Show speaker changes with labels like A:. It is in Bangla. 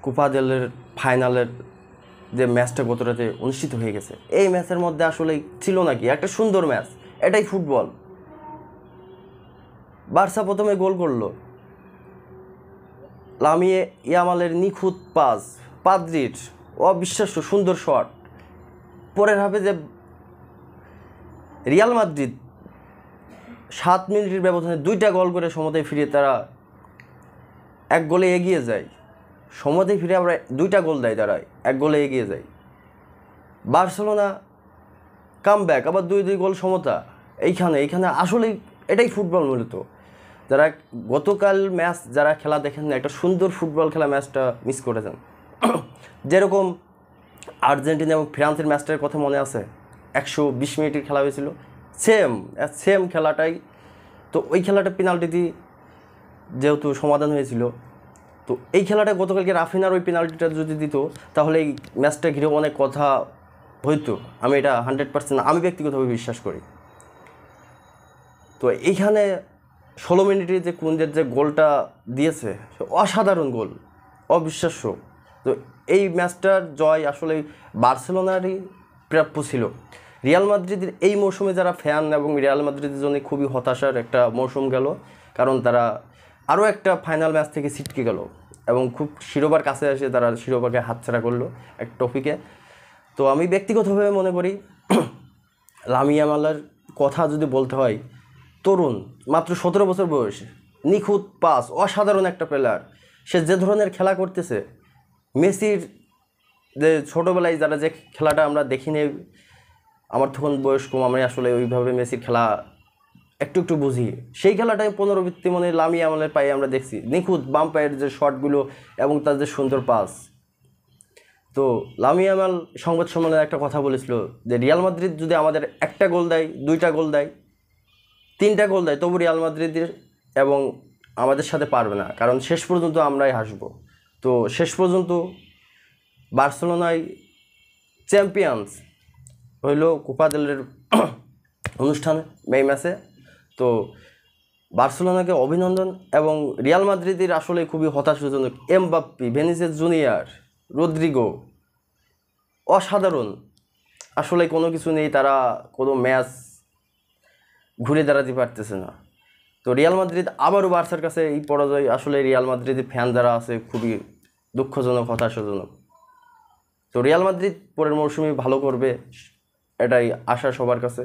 A: কোপা দেলের ফাইনালের যে ম্যাচটা গত রাতে অনুষ্ঠিত হয়ে গেছে, এই ম্যাচের মধ্যে আসলে ছিল নাকি একটা সুন্দর ম্যাচ। এটাই ফুটবল। বার্সা প্রথমে গোল করলো, লামিয়ে ইয়ামালের নিখুঁত পাস, পাদ্রির অবিশ্বাস্য সুন্দর শট। পরের হাফে যে রিয়াল মাদ্রিদ 7 মিনিটের ব্যবধানে 2টা গোল করে সমতায় ফিরে তারা 1 গোলে এগিয়ে যায়। সমতায় ফিরে আমরা 2টা গোল দেয়, তারা 1 গোলে এগিয়ে যায়। বার্সেলোনা কামব্যাক, আবার 2-2 গোল সমতা। এইখানে আসলেই এটাই ফুটবল মূলত। যারা গতকাল ম্যাচ যারা খেলা দেখেন না, একটা সুন্দর ফুটবল খেলা ম্যাচটা মিস করেছেন। যেরকম আর্জেন্টিনা এবং ফ্রান্সের ম্যাচটার কথা মনে আছে, 120 মিনিটের খেলা হয়েছিল, সেম খেলাটাই। তো ওই খেলাটা পেনাল্টিতে যেহেতু সমাধান হয়েছিল, তো এই খেলাটা গতকালকে রাফিনার ওই পেনাল্টিটা যদি দিত তাহলে এই ম্যাচটা ঘিরে অনেক কথা হইতো। আমি এটা 100% আমি ব্যক্তিগতভাবে বিশ্বাস করি। তো এইখানে 16 মিনিটে যে কুন্দের যে গোলটা দিয়েছে, অসাধারণ গোল, অবিশ্বাস্য। তো এই ম্যাচটার জয় আসলে বার্সেলোনারই প্রাপ্য ছিল। রিয়াল মাদ্রিদের এই মৌসুমে যারা ফ্যান এবং রিয়াল মাদ্রিদের জন্য খুবই হতাশার একটা মৌসুম গেল, কারণ তারা আরও একটা ফাইনাল ম্যাচ থেকে ছিটকে গেল এবং খুব শিরোপার কাছে এসে তারা শিরোপাকে হাতছাড়া করলো এক টপিকে। তো আমি ব্যক্তিগতভাবে মনে করি লামিয়ে ইয়ামালের কথা যদি বলতে হয়, তরুণ, মাত্র 17 বছর বয়স, নিখুঁত পাস, অসাধারণ একটা প্লেয়ার। সে যে ধরনের খেলা করতেছে, মেসির যে ছোটোবেলায় যারা যে খেলাটা আমরা দেখিনি, আমার তখন বয়স কম, আমি আসলে ওইভাবে মেসির খেলা একটু একটু বুঝি। সেই খেলাটাই পুনরাবৃত্তি মনে লামিয়ে ইয়ামালের পায়ে আমরা দেখছি, নিখুঁত বাম পায়ের যে শটগুলো এবং তার যে সুন্দর পাস। তো লামিয়ে ইয়ামাল সংবাদ সম্মেলনে একটা কথা বলেছিল যে রিয়াল মাদ্রিদ যদি আমাদের 1টা গোল দেয়, 2টা গোল দেয়, 3টা গোল দেয়, তবু রিয়াল মাদ্রিদের এবং আমাদের সাথে পারবে না, কারণ শেষ পর্যন্ত আমরাই হাসবো। তো শেষ পর্যন্ত বার্সেলোনায় চ্যাম্পিয়ন্স হইল কোপা দেলের অনুষ্ঠানে, মে ম্যাচে। তো বার্সেলোনাকে অভিনন্দন। এবং রিয়াল মাদ্রিদের আসলে খুবই হতাশাজনক, এমবাপ্পে, ভিনিসিয়াস জুনিয়র, রদ্রিগো অসাধারণ, আসলে কোনো কিছু নেই, তারা কোনো ম্যাচ ঘুরে দাঁড়াতে পারতেছে না। তো রিয়াল মাদ্রিদ আবারও বার্সার কাছে এই পরাজয় আসলে রিয়াল মাদ্রিদের ফ্যান যারা আছে খুবই দুঃখজনক, হতাশাজনক। তো রিয়াল মাদ্রিদ পরের মৌসুমে ভালো করবে, এটাই আশা সবার কাছে।